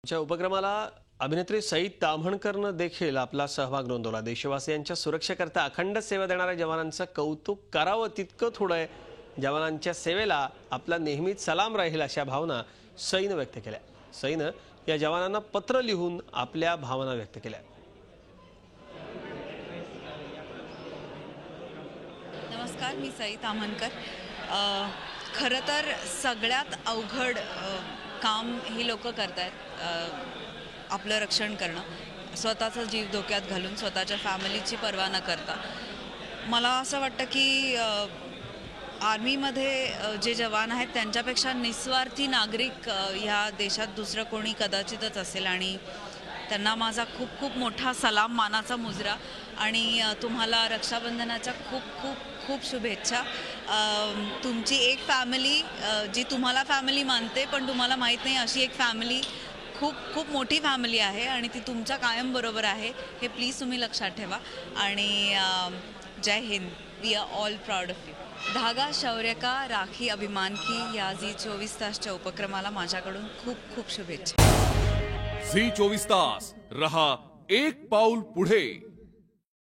च्या उपक्रमाला अभिनेत्री सई ताम्हणकरनं देखील आपला सहभाग नोंदवला। देशवासियांच्या सुरक्षेकरता अखंड सेवा देणाऱ्या जवानांचं कौतुक करावं तितकं थोडं आहे। जवानांच्या सेवेला आपला नेहमीच सलाम राहील अशा भावना सईनं व्यक्त केल्या। सईनं या जवानांना पत्र लिहून आपल्या भावना व्यक्त केल्या। नमस्कार, मी सई ताम्हणकर। खरं तर सगळ्यात अवघड काम ही लोक करतात, आपलं रक्षण करणं, स्वतःचा जीव धोक्यात घालून, स्वतःच्या फॅमिलीची पर्वा न करता। मला असं वाटतं की आर्मीमध्ये जे जवान आहेत त्यांच्यापेक्षा निस्वार्थी नागरिक ह्या देशात दुसरं कोणी कदाचितच असेल आणि त्यांना माझा खूप खूप मोठा सलाम, मानाचा मुजरा आणि तुम्हाला रक्षाबंधनाच्या खूप खूप खूप शुभेच्छा। तुमची एक फॅमिली जी तुम्हाला फॅमिली मानते पण तुम्हाला माहीत नाही अशी एक फॅमिली खूप खूप मोठी फॅमिली आहे आणि ती तुमच्या कायम बरोबर आहे, हे प्लीज तुम्ही लक्षात ठेवा। आणि जय हिंद, we are all proud of you. धागा शौर्य का राखी अभिमान की या झी 24 तासच्या उपक्रमाला माझ्याकडून खूप खूप शुभेच्छा। झी 24 तास रहा एक पाऊल पुढे।